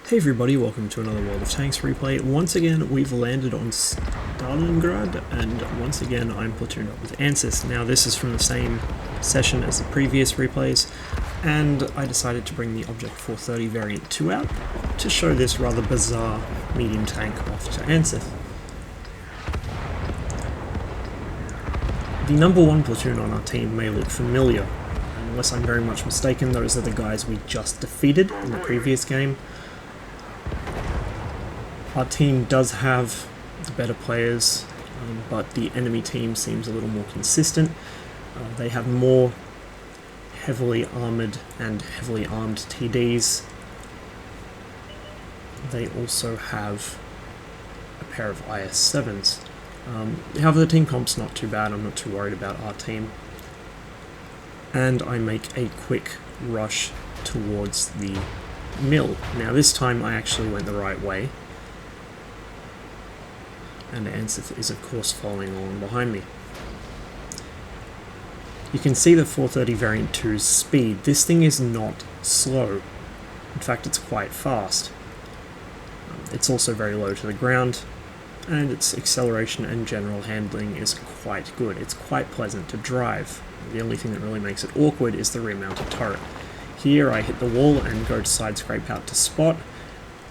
Hey everybody, welcome to another World of Tanks replay. Once again, we've landed on Stalingrad, and once again I'm platooned up with Ansys. Now this is from the same session as the previous replays, and I decided to bring the Object 430 Variant 2 out to show this rather bizarre medium tank off to Ansys. The number one platoon on our team may look familiar. Unless I'm very much mistaken, those are the guys we just defeated in the previous game. Our team does have the better players, but the enemy team seems a little more consistent. They have more heavily armoured and heavily armed TDs. They also have a pair of IS-7s. However, the team comp's not too bad. I'm not too worried about our team. And I make a quick rush towards the mill. Now this time I actually went the right way, and Ansith is of course following along behind me. You can see the 430 Variant 2's speed. This thing is not slow. In fact, it's quite fast. It's also very low to the ground, and its acceleration and general handling is quite good. It's quite pleasant to drive. The only thing that really makes it awkward is the rear-mounted turret. Here I hit the wall and go to side scrape out to spot.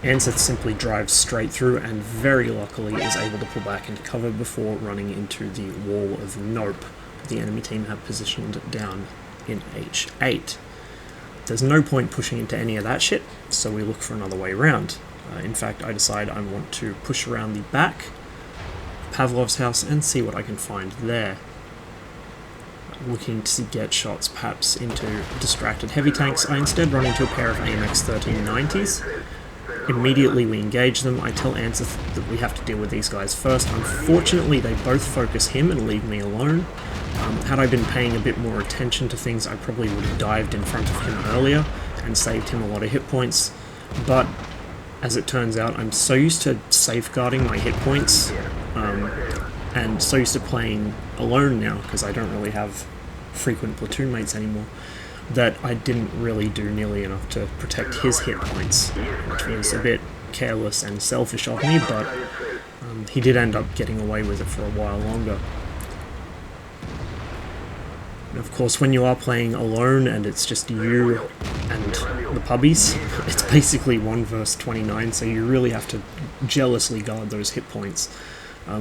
Ansith simply drives straight through and very luckily is able to pull back into cover before running into the wall of nope the enemy team have positioned down in H8. There's no point pushing into any of that shit, so we look for another way around. In fact, I decide I want to push around the back of Pavlov's house and see what I can find there. Looking to get shots perhaps into distracted heavy tanks, I instead run into a pair of AMX 1390s. Immediately we engage them. I tell Ansith that we have to deal with these guys first. Unfortunately, they both focus him and leave me alone. Had I been paying a bit more attention to things, I probably would have dived in front of him earlier and saved him a lot of hit points. But as it turns out, I'm so used to safeguarding my hit points, and so used to playing alone now, because I don't really have frequent platoon mates anymore, that I didn't really do nearly enough to protect his hit points, which was a bit careless and selfish of me, but he did end up getting away with it for a while longer. And of course, when you are playing alone and it's just you and the pubbies, it's basically 1 versus 29, so you really have to jealously guard those hit points.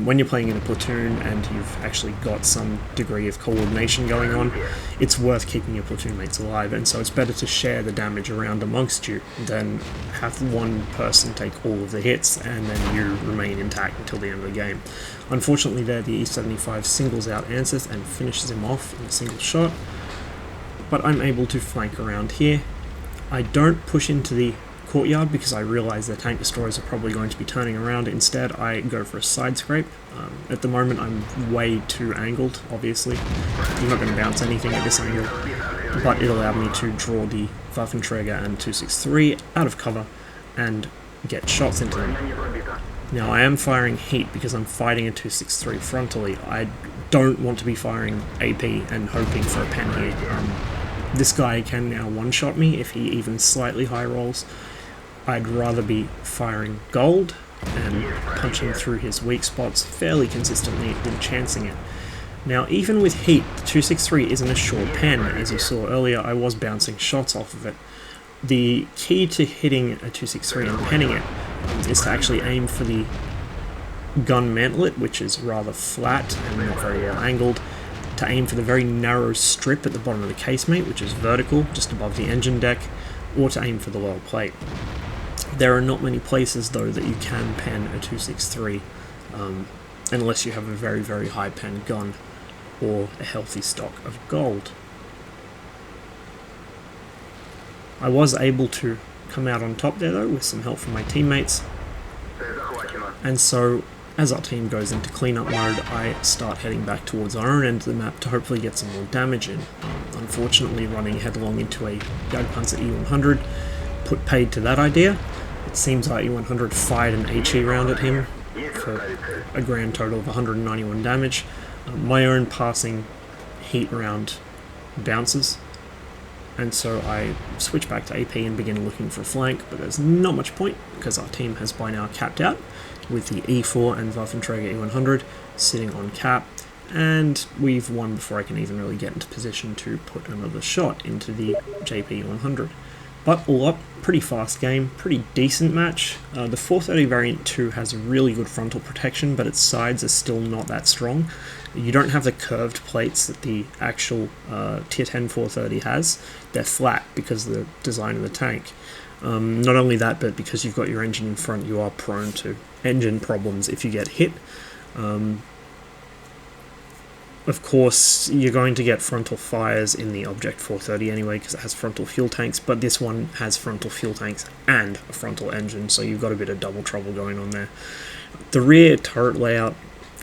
When you're playing in a platoon and you've actually got some degree of coordination going on, it's worth keeping your platoon mates alive, and so it's better to share the damage around amongst you than have one person take all of the hits and then you remain intact until the end of the game. Unfortunately there, the E75 singles out Ansith and finishes him off in a single shot, but I'm able to flank around here. I don't push into the courtyard because I realise their tank destroyers are probably going to be turning around. Instead, I go for a side scrape. At the moment, I'm way too angled, obviously. I'm not going to bounce anything at this angle, but it allowed me to draw the Waffenträger and 263 out of cover and get shots into them. Now, I am firing heat because I'm fighting a 263 frontally. I don't want to be firing AP and hoping for a pen here. This guy can now one-shot me if he even slightly high rolls. I'd rather be firing gold and punching through his weak spots fairly consistently than chancing it. Now, even with heat, the 263 isn't a sure pen. As you saw earlier, I was bouncing shots off of it. The key to hitting a 263 and penning it is to actually aim for the gun mantlet, which is rather flat and not very well angled, to aim for the very narrow strip at the bottom of the casemate, which is vertical, just above the engine deck, or to aim for the lower plate. There are not many places, though, that you can pen a 263, unless you have a very, very high pen gun or a healthy stock of gold. I was able to come out on top there, though, with some help from my teammates, and so as our team goes into cleanup mode, I start heading back towards our own end of the map to hopefully get some more damage in. Unfortunately, running headlong into a Jagdpanzer E100 put paid to that idea. It seems our E100 fired an HE round at him for a grand total of 191 damage. My own passing heat round bounces, and so I switch back to AP and begin looking for a flank, but there's not much point because our team has by now capped out with the E4 and Waffenträger E100 sitting on cap, and we've won before I can even really get into position to put another shot into the JP 100. But all up, pretty fast game, pretty decent match. The 430 variant 2 has really good frontal protection, but its sides are still not that strong. You don't have the curved plates that the actual Tier 10 430 has. They're flat because of the design of the tank. Not only that, but because you've got your engine in front, you are prone to engine problems if you get hit. Of course, you're going to get frontal fires in the Object 430 anyway, because it has frontal fuel tanks, but this one has frontal fuel tanks and a frontal engine, so you've got a bit of double trouble going on there. The rear turret layout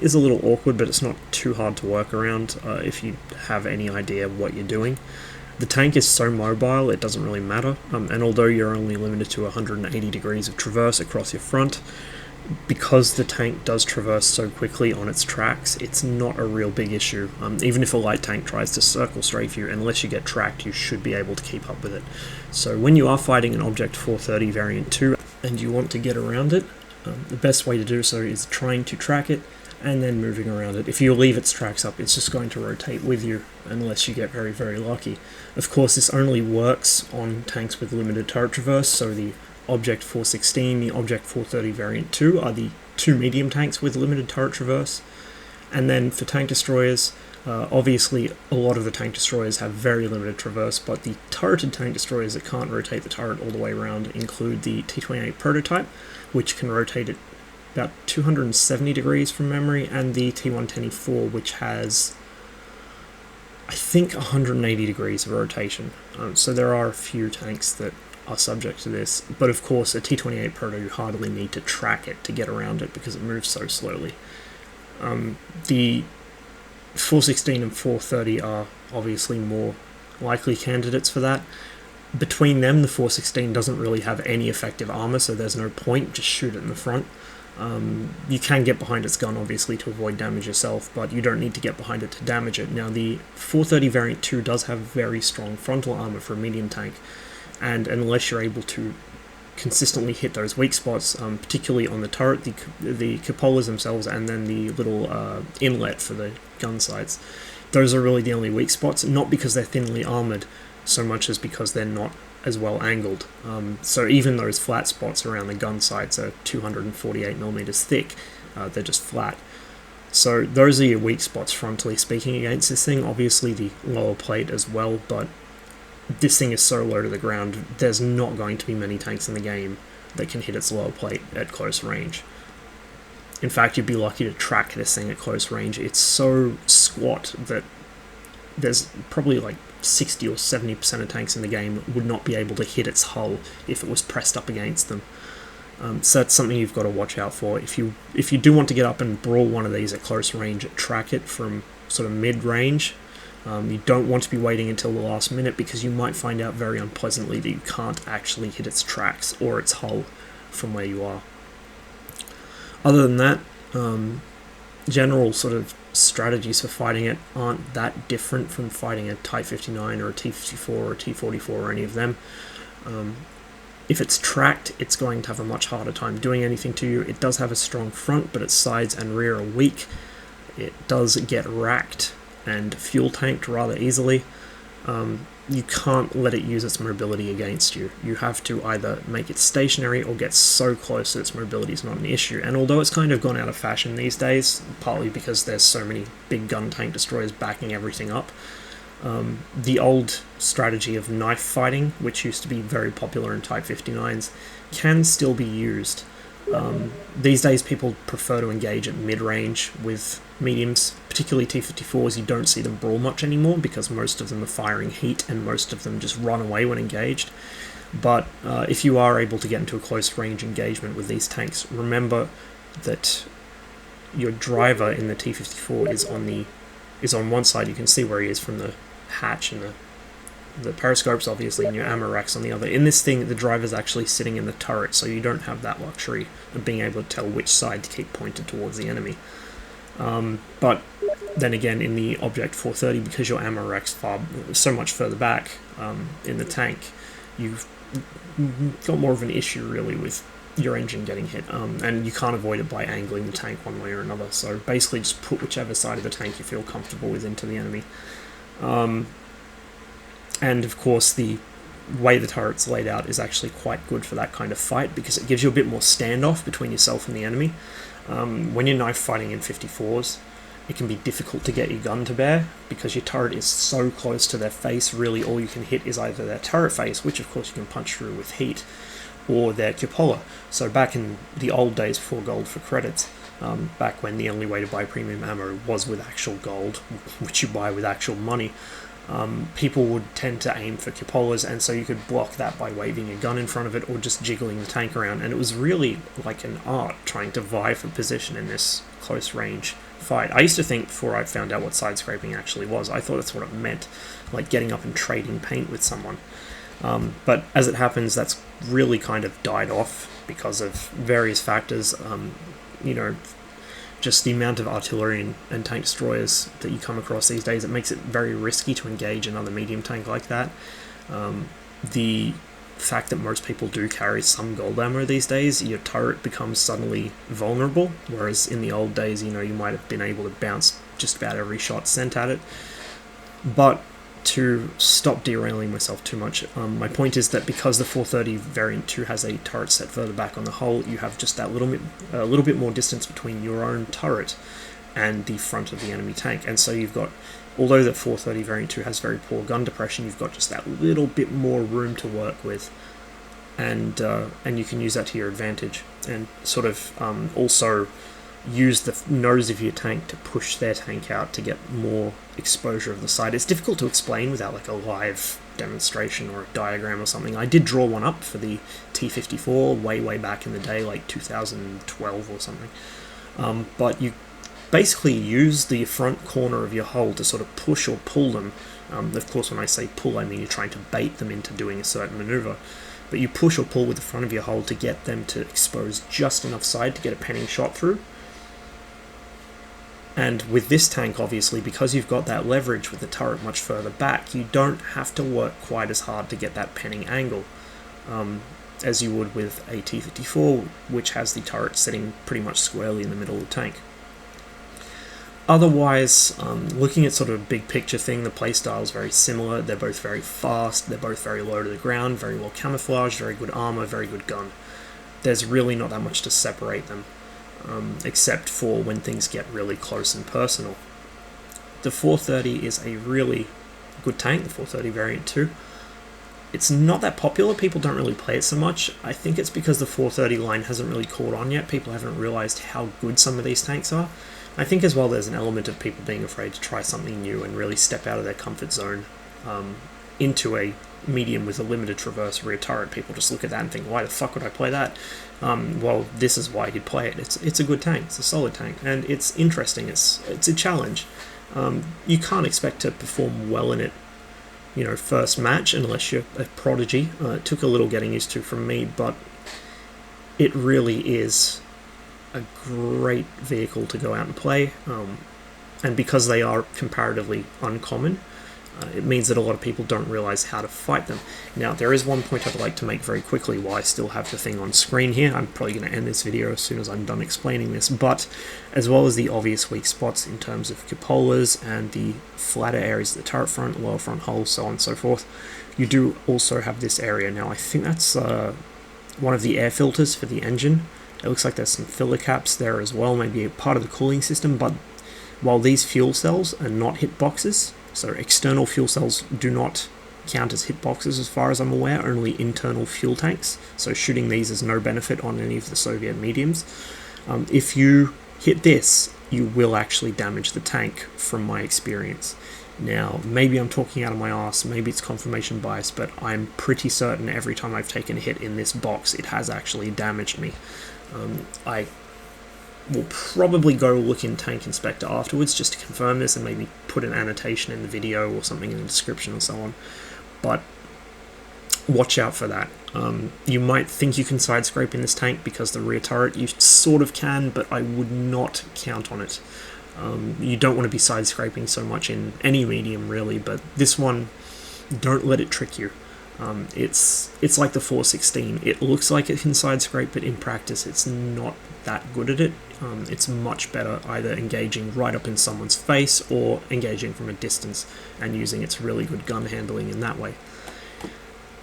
is a little awkward, but it's not too hard to work around if you have any idea of what you're doing. The tank is so mobile, it doesn't really matter, and although you're only limited to 180 degrees of traverse across your front, because the tank does traverse so quickly on its tracks, it's not a real big issue. Even if a light tank tries to circle strafe you, unless you get tracked, you should be able to keep up with it. So when you are fighting an Object 430 Variant 2 and you want to get around it, the best way to do so is trying to track it and then moving around it. If you leave its tracks up, it's just going to rotate with you unless you get very, very lucky. Of course, this only works on tanks with limited turret traverse, so the Object 416, the Object 430 Variant 2 are the two medium tanks with limited turret traverse. And then for tank destroyers, obviously a lot of the tank destroyers have very limited traverse, but the turreted tank destroyers that can't rotate the turret all the way around include the T-28 prototype, which can rotate it about 270 degrees from memory, and the T-110E4, which has, I think, 180 degrees of rotation. So there are a few tanks that are subject to this, but of course a T-28 Proto, you hardly need to track it to get around it because it moves so slowly. The 416 and 430 are obviously more likely candidates for that. Between them, the 416 doesn't really have any effective armor, so there's no point, just shoot it in the front. You can get behind its gun, obviously, to avoid damage yourself, but you don't need to get behind it to damage it. Now, the 430 Variant 2 does have very strong frontal armor for a medium tank, and unless you're able to consistently hit those weak spots, particularly on the turret, the cupolas themselves, and then the little inlet for the gun sights, those are really the only weak spots, not because they're thinly armored, so much as because they're not as well angled. So even those flat spots around the gun sights are 248mm thick, they're just flat. So those are your weak spots frontally speaking against this thing. Obviously the lower plate as well, but this thing is so low to the ground, there's not going to be many tanks in the game that can hit its lower plate at close range. In fact, you'd be lucky to track this thing at close range. It's so squat that there's probably like 60 or 70% of tanks in the game would not be able to hit its hull if it was pressed up against them. So that's something you've got to watch out for. If you do want to get up and brawl one of these at close range, track it from sort of mid-range. You don't want to be waiting until the last minute because you might find out very unpleasantly that you can't actually hit its tracks or its hull from where you are. Other than that, general sort of strategies for fighting it aren't that different from fighting a Type 59 or a T-54 or a T-44 or any of them. If it's tracked, it's going to have a much harder time doing anything to you. It does have a strong front, but its sides and rear are weak. It does get racked and fuel tanked rather easily. You can't let it use its mobility against you. You have to either make it stationary or get so close that its mobility is not an issue. And although it's kind of gone out of fashion these days, partly because there's so many big gun tank destroyers backing everything up, the old strategy of knife fighting, which used to be very popular in Type 59s, can still be used. These days people prefer to engage at mid-range with mediums, particularly T-54s. You don't see them brawl much anymore because most of them are firing heat and most of them just run away when engaged. But if you are able to get into a close range engagement with these tanks, remember that your driver in the T-54 is on one side. You can see where he is from the hatch and the periscopes, obviously, and your ammo rack's on the other. In this thing, the driver's actually sitting in the turret, so you don't have that luxury of being able to tell which side to keep pointed towards the enemy. But Then again, in the Object 430, because your ammo rack's so much further back in the tank, you've got more of an issue really with your engine getting hit, and you can't avoid it by angling the tank one way or another. So basically, just put whichever side of the tank you feel comfortable with into the enemy. And of course, the way the turret's laid out is actually quite good for that kind of fight, because it gives you a bit more standoff between yourself and the enemy. When you're knife fighting in 54s, it can be difficult to get your gun to bear, because your turret is so close to their face. Really, all you can hit is either their turret face, which of course you can punch through with heat, or their cupola. So back in the old days before gold for credits, back when the only way to buy premium ammo was with actual gold, which you buy with actual money, people would tend to aim for cupolas, and so you could block that by waving a gun in front of it or just jiggling the tank around. And it was really like an art trying to vie for position in this close range fight. I used to think, before I found out what side scraping actually was, I thought that's what it meant, like getting up and trading paint with someone. But as it happens, that's really kind of died off because of various factors. You know, just the amount of artillery and tank destroyers that you come across these days, it makes it very risky to engage another medium tank like that. The fact that most people do carry some gold ammo these days, your turret becomes suddenly vulnerable, whereas in the old days, you know, you might have been able to bounce just about every shot sent at it. But to stop derailing myself too much, my point is that because the 430 variant 2 has a turret set further back on the hull, you have just that a little bit more distance between your own turret and the front of the enemy tank. And so you've got, although the 430 variant 2 has very poor gun depression, you've got just that little bit more room to work with, and you can use that to your advantage, and sort of also use the nose of your tank to push their tank out to get more exposure of the side. It's difficult to explain without like a live demonstration or a diagram or something. I did draw one up for the T54 way back in the day, like 2012 or something. But you basically use the front corner of your hull to sort of push or pull them. Of course, when I say pull, I mean you're trying to bait them into doing a certain maneuver. But you push or pull with the front of your hull to get them to expose just enough side to get a penning shot through. And with this tank, obviously, because you've got that leverage with the turret much further back, you don't have to work quite as hard to get that penning angle as you would with a T-54, which has the turret sitting pretty much squarely in the middle of the tank. Otherwise, looking at sort of a big picture thing, the playstyle is very similar. They're both very fast, they're both very low to the ground, very well camouflaged, very good armor, very good gun. There's really not that much to separate them. Except for when things get really close and personal. The 430 is a really good tank, the 430 variant 2. It's not that popular, people don't really play it so much. I think it's because the 430 line hasn't really caught on yet, people haven't realised how good some of these tanks are. I think as well there's an element of people being afraid to try something new and really step out of their comfort zone into a medium with a limited traverse rear turret. People just look at that and think, why the fuck would I play that? Well, this is why you'd play it. It's a good tank, it's a solid tank, and it's interesting, it's a challenge. You can't expect to perform well in it, you know, first match, unless you're a prodigy. It took a little getting used to from me, but it really is a great vehicle to go out and play, and because they are comparatively uncommon, it means that a lot of people don't realize how to fight them. Now, there is one point I'd like to make very quickly while I still have the thing on screen here. I'm probably going to end this video as soon as I'm done explaining this, but as well as the obvious weak spots in terms of cupolas and the flatter areas of the turret front, lower front hull, so on and so forth, you do also have this area. Now, I think that's one of the air filters for the engine. It looks like there's some filler caps there as well, maybe a part of the cooling system, but while these fuel cells are not hitboxes, so external fuel cells do not count as hitboxes as far as I'm aware, only internal fuel tanks, so shooting these is no benefit on any of the Soviet mediums. If you hit this, you will actually damage the tank from my experience. Now, maybe I'm talking out of my ass, maybe it's confirmation bias, but I'm pretty certain every time I've taken a hit in this box, it has actually damaged me. I will probably go look in Tank Inspector afterwards just to confirm this and maybe put an annotation in the video or something in the description and so on. But watch out for that. You might think you can side scrape in this tank because the rear turret you sort of can, but I would not count on it. You don't want to be side scraping so much in any medium really, but this one, don't let it trick you. It's like the 416. It looks like it can side scrape, but in practice it's not that good at it. It's much better either engaging right up in someone's face or engaging from a distance and using its really good gun handling in that way.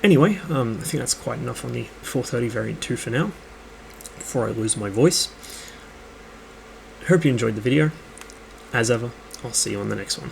Anyway, I think that's quite enough on the 430 variant 2 for now, before I lose my voice. Hope you enjoyed the video. As ever, I'll see you on the next one.